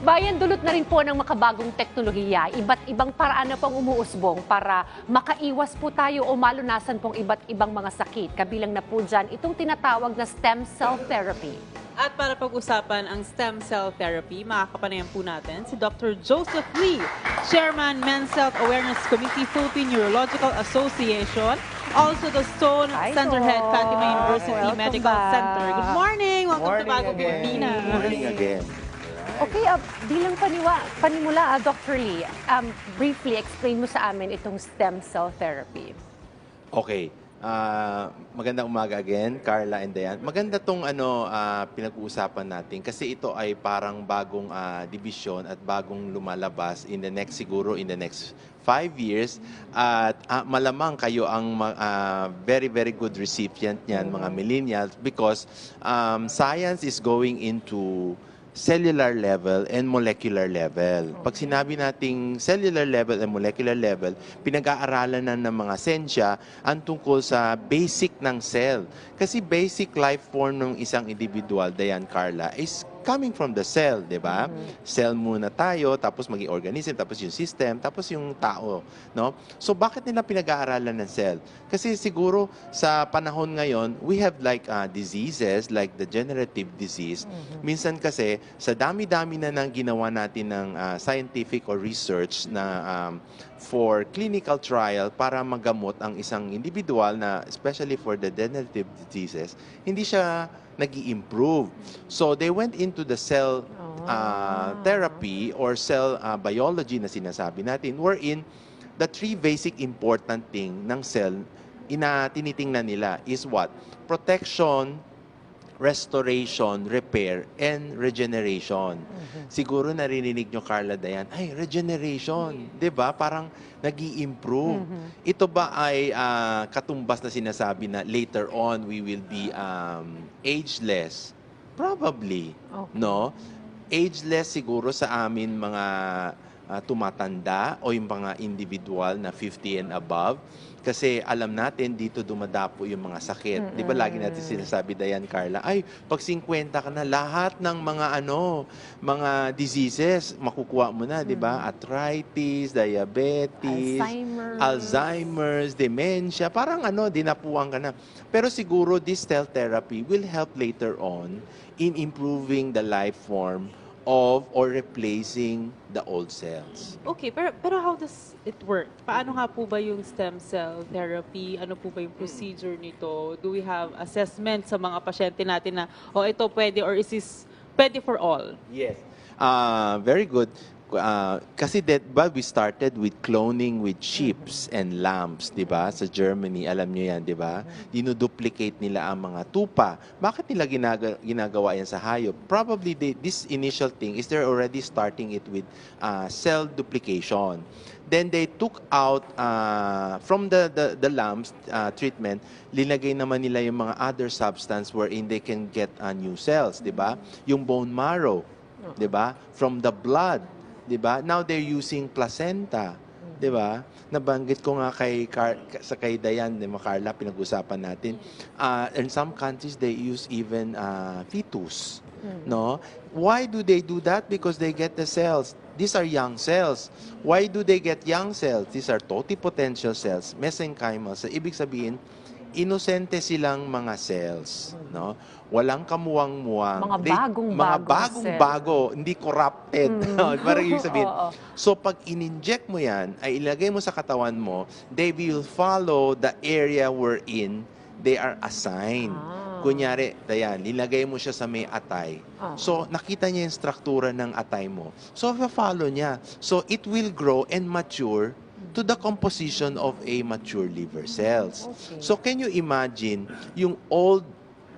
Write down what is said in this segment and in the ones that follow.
Bayan, dulot na rin po ng makabagong teknolohiya. Iba't ibang paraan na pong umuusbong para makaiwas po tayo o malunasan pong iba't ibang mga sakit. Kabilang na po dyan itong tinatawag na stem cell therapy. At para pag-usapan ang stem cell therapy, makakapanayan po natin si Dr. Joseph Lee, Chairman Men's Health Awareness Committee, Philippine Urological Association, also the Stone Centerhead, Fatima University Medical Center. Good morning! Welcome to Bagong Pilipinas. Good morning again. Okay, bilang panimula, Dr. Lee, briefly explain mo sa amin itong stem cell therapy. Okay. Magandang umaga again, Carla and Diane. Maganda tong pinag-uusapan natin kasi ito ay parang bagong division at bagong lumalabas in the next 5 years at malamang kayo ang very good recipient niyan, mga millennials, because science is going into cellular level and molecular level. Pag sinabi nating cellular level and molecular level, pinag-aaralan na ng mga sensya ang tungkol sa basic ng cell. Kasi basic life form ng isang individual, Diane, Carla, is coming from the cell, di ba? Cell muna tayo, tapos maging organism, tapos yung system, tapos yung tao, no? So bakit nila pinag-aaralan ng cell? Kasi siguro sa panahon ngayon, we have like diseases like the degenerative disease. Minsan kasi sa dami-dami na nang ginawa natin ng scientific or research na for clinical trial para magamot ang isang individual na especially for the degenerative diseases, hindi siya nag-i-improve. So they went into the cell therapy or cell biology na sinasabi natin, wherein the three basic important thing ng cell tinitingnan nila is what? Protection, restoration, repair, and regeneration. Siguro narinig nyo, Carla, Dayan, ay, regeneration, di ba? Parang nag-i-improve. Ito ba ay katumbas na sinasabi na later on we will be ageless? Probably, no? Ageless siguro sa amin mga tumatanda o yung mga individual na 50 and above. Kasi alam natin, dito dumadapo yung mga sakit. Di ba lagi natin sinasabi, Dayan, Carla, ay, pag 50 ka na, lahat ng mga diseases, makukuha mo na, di ba? Arthritis, diabetes, Alzheimer's, dementia, parang dinapuan ka na. Pero siguro, this cell therapy will help later on in improving the life form of or replacing the old cells. Okay, pero how does it work? Paano nga po ba yung stem cell therapy? Ano po ba yung procedure nito? Do we have assessment sa mga pasyente natin na, ito pwede or is this pwede for all? Yes. Very good. Kasi we started with cloning with sheeps and lambs, di ba? Sa Germany, alam nyo yan, di ba? Dinuduplicate nila ang mga tupa. Bakit nila ginagawa yan sa hayop? Probably this initial thing is they're already starting it with cell duplication. Then they took out from the lambs treatment, linagay naman nila yung mga other substance wherein they can get new cells, di ba? Yung bone marrow, di ba? From the blood, di ba? Now they're using placenta, di ba? Nabanggit ko nga kay Dayan, di ba, Carla, pinag-usapan natin. In some countries they use even fetus, no? Why do they do that? Because they get the cells. These are young cells. Why do they get young cells? These are totipotential cells, mesenchymal. So, ibig sabihin, inosente silang mga cells, no? Walang kamuwang-muwang. Mga bagong-bago, hindi corrupted. Parang ibig sabihin. So, pag in-inject mo yan, ay ilagay mo sa katawan mo, they will follow the area wherein they are assigned. Kunyari, Dayan, nilagay mo siya sa may atay. So, nakita niya yung struktura ng atay mo. So, follow niya. So, it will grow and mature to the composition of a mature liver cells. So, can you imagine yung old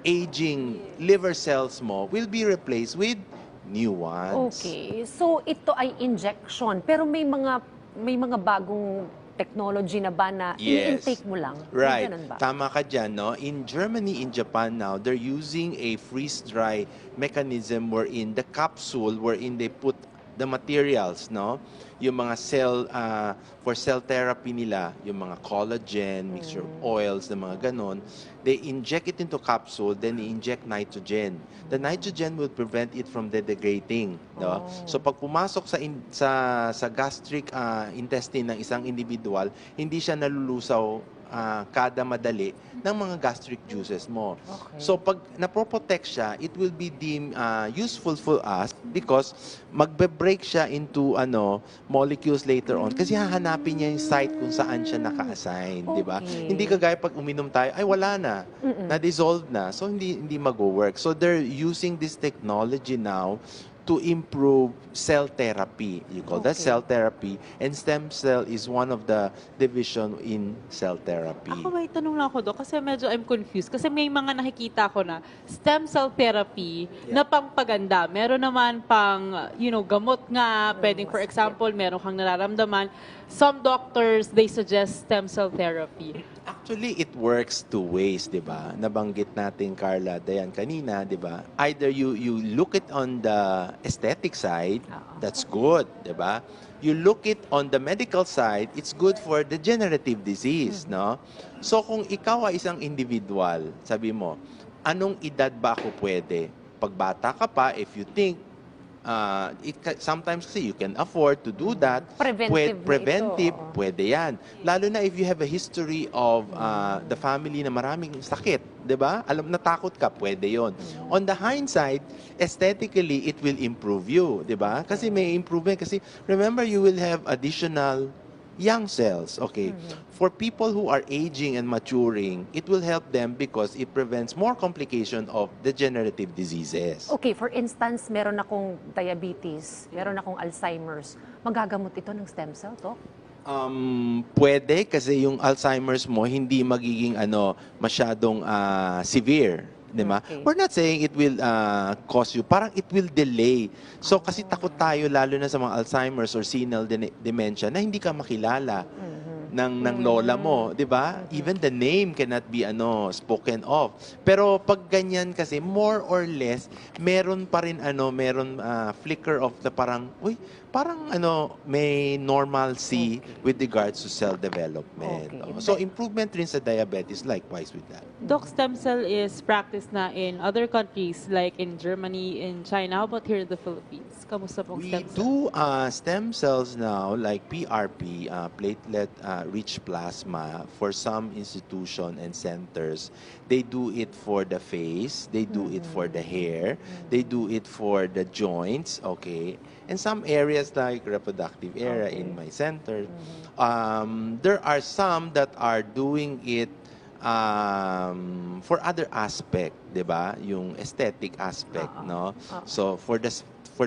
aging liver cells mo will be replaced with new ones? Okay. So, ito ay injection. Pero may mga bagong technology na ba na i-intake mo lang? Right. Ba? Tama ka dyan, no? In Germany, in Japan now, they're using a freeze-dry mechanism wherein the capsule wherein they put the materials, no? Yung mga for cell therapy nila, yung mga collagen, mixture of oils, na mga ganon, they inject it into capsule, then i-inject nitrogen. The nitrogen will prevent it from degrading, no? So pag pumasok sa gastric intestine ng isang individual, hindi siya nalulusaw kada madali ng mga gastric juices mo. Okay. So pag napoprotect siya, it will be deemed useful for us because magbe-break siya into molecules later on kasi hahanapin niya yung site kung saan siya naka-assign, di ba? Okay. Hindi kagaya pag uminom tayo, ay wala na, na-dissolve na. So hindi mag-work. So they're using this technology now to improve cell therapy. You call that Okay. cell therapy, and stem cell is one of the division in cell therapy. Ako may tanong lang ako, Dok, kasi medyo I'm confused. Kasi may mga nakikita ko na stem cell therapy na pangpaganda. Meron naman pang, gamot nga. Pwedeng, for example, meron kang nararamdaman. Some doctors, they suggest stem cell therapy. Actually, it works two ways, di ba? Nabanggit natin, Carla, Dayan, kanina, di ba? Either you look it on the aesthetic side, that's good, di ba? You look it on the medical side, it's good for degenerative disease, no? So, kung ikaw ay isang individual, sabi mo, anong edad ba ako pwede? Pag bata ka pa, if you think, sometimes kasi you can afford to do that. Preventive na ito. Pwede yan. Lalo na if you have a history of the family na maraming sakit, di ba? Natakot ka, pwede yon. On the hindsight, aesthetically, it will improve you, di ba? Kasi may improvement. Kasi remember, you will have additional young cells, okay? For people who are aging and maturing, it will help them because it prevents more complication of degenerative diseases. Okay, for instance, meron akong diabetes, meron akong Alzheimer's. Magagamot ito ng stem cell, to? Pwede kasi yung Alzheimer's mo hindi magiging masyadong severe. Diba? Okay. We're not saying it will cause you, parang it will delay. So kasi takot tayo lalo na sa mga Alzheimer's or senile dementia na hindi ka makilala ng lola mo, 'di ba? Even the name cannot be spoken of. Pero pag ganyan kasi more or less meron pa rin flicker of the parang may normalcy with regards to cell development. Okay. So improvement rin sa diabetes likewise with that. Doc, stem cell is practiced na in other countries like in Germany, in China. How about here in the Philippines? Kamusta pong We stem cell? do stem cells now like PRP, platelet-rich plasma for some institution and centers. They do it for the face, they do it for the hair, they do it for the joints, okay? And some areas like reproductive area in my center, there are some that are doing it for other aspect, 'di ba? Yung aesthetic aspect, no? So for the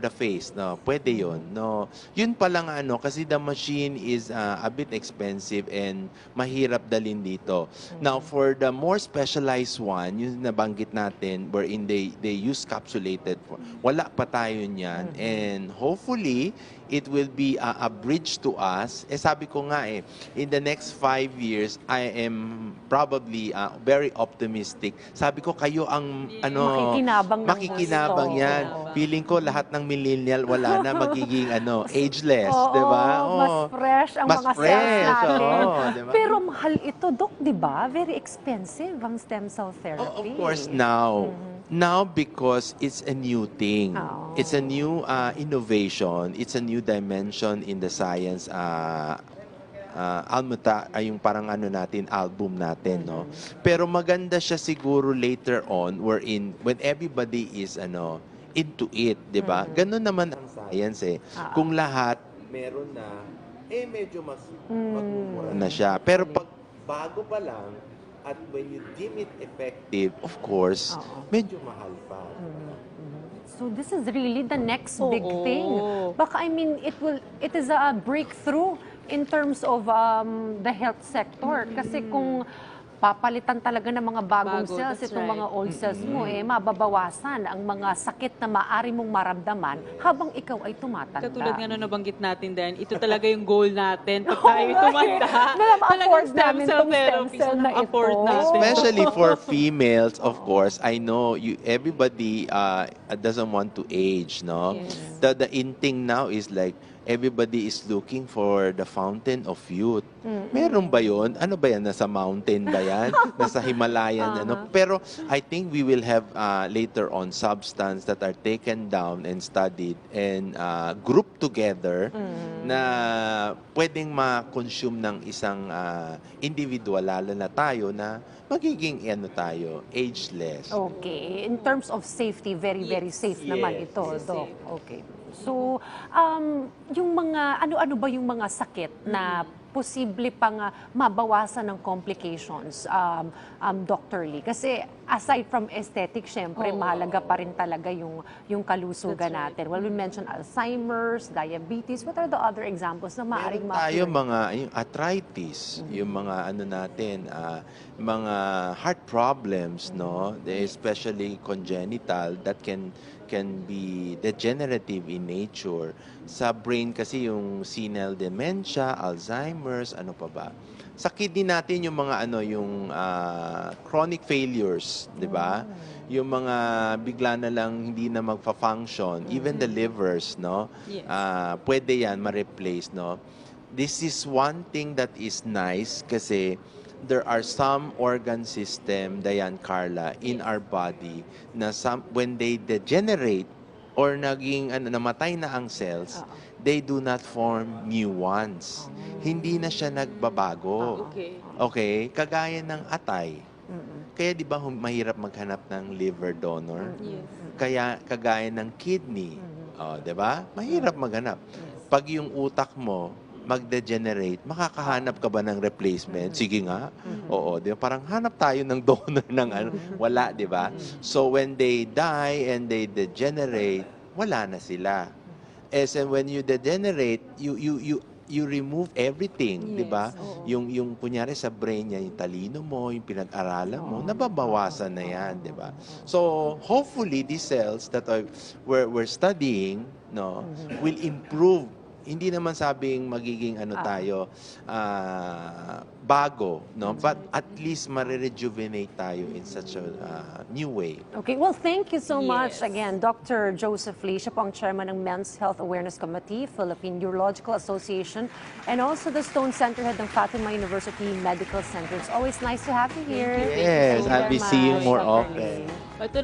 face, no, pwede 'yon, no. Yun pa lang kasi the machine is a bit expensive and mahirap dalhin dito. Now for the more specialized one, yung nabanggit natin wherein they use capsulated, wala pa tayo niyan, and hopefully it will be a bridge to us. Sabi ko nga in the next 5 years, I am probably very optimistic. Sabi ko kayo ang makikinabang gusto. yan. Feeling ko lahat ng millennial wala na magiging ageless, 'di ba? Mas fresh ang Mas mga fresh, cells natin. di ba? Pero mahal ito, Doc, di ba? Very expensive ang stem cell therapy. Of course, now. Now, because it's a new thing. Oh. It's a new innovation. It's a new dimension in the science almuta ay yung parang natin, album natin, no? Pero maganda siya siguro later on wherein when everybody is into it, 'di ba? Ganun naman ang science Kung lahat meron na medyo mas magmumura na siya. Pero pag bago pa lang at when you deem it effective, of course, medyo mahal pa. So this is really the next big Oo. thing. Baka it is a breakthrough in terms of the health sector. Kasi kung papalitan talaga ng mga bagong Bago, cells, that's itong right. mga old cells mo, mababawasan ang mga sakit na maaari mong maramdaman habang ikaw ay tumatanda. Katulad nga na nabanggit natin din, ito talaga yung goal natin pag tayo tumanda. Ma-afford Talagang namin tong stem cell na ito. afford natin. Especially for females, of course. I know everybody doesn't want to age, no? Yes. The in thing now is like everybody is looking for the fountain of youth. Meron ba yun? Ano ba yan? Nasa mountain ba yan? Nasa Himalayan? Ano? Pero I think we will have later on substance that are taken down and studied and grouped together na pwedeng ma-consume ng isang individual, lalo na tayo na magiging tayo, ageless. Okay. In terms of safety, very, very safe naman Yes. ito, Yes, Doc. safe. Okay. So, yung mga, ano-ano ba yung mga sakit na posible pang mabawasan ng complications, Dr. Lee? Kasi aside from aesthetic, syempre, mahalaga pa rin talaga yung kalusugan That's right. natin. Well, we mentioned Alzheimer's, diabetes. What are the other examples na maaaring Meron tayo ma-cure? mga yung arthritis, yung mga ano natin, mga heart problems, no? Especially congenital that can be degenerative in nature. Sa brain kasi yung senile dementia, Alzheimer's, ano pa ba? Sa kidney natin yung mga yung chronic failures, 'di ba? Yung mga bigla na lang hindi na magfa-function, even the livers, no? Yes. Pwede yan ma-replace, no? This is one thing that is nice kasi there are some organ system, Dayan, Carla, in our body na when they degenerate or naging namatay na ang cells, they do not form new ones. Hindi na siya nagbabago. Okay. Okay? Kagaya ng atay. Kaya di ba mahirap maghanap ng liver donor? Yes. Kaya kagaya ng kidney. Oh, di ba? Mahirap maghanap. Pag yung utak mo mag-degenerate, makakahanap ka ba ng replacement? Sige nga. Oo, di ba? Parang hanap tayo ng donor ng wala, di ba? So when they die and they degenerate, wala na sila. As in when you degenerate, you remove everything, di ba? Yung kunyari sa brain niya, yung talino mo, yung pinag-aralan mo, nababawasan na yan, di ba? So hopefully these cells that we're studying, no, will improve. Hindi naman sabing magiging tayo bago, no? But at least marirejuvenate tayo in such a new way. Okay, well, thank you so much Yes. again, Dr. Joseph Lee. Siya po ang chairman ng Men's Health Awareness Committee, Philippine Urological Association, and also the Stone Center head ng Fatima University Medical Center. It's always nice to have you here. Yes, Thank you I'll be very seeing much, more Dr. often. Lee. Ito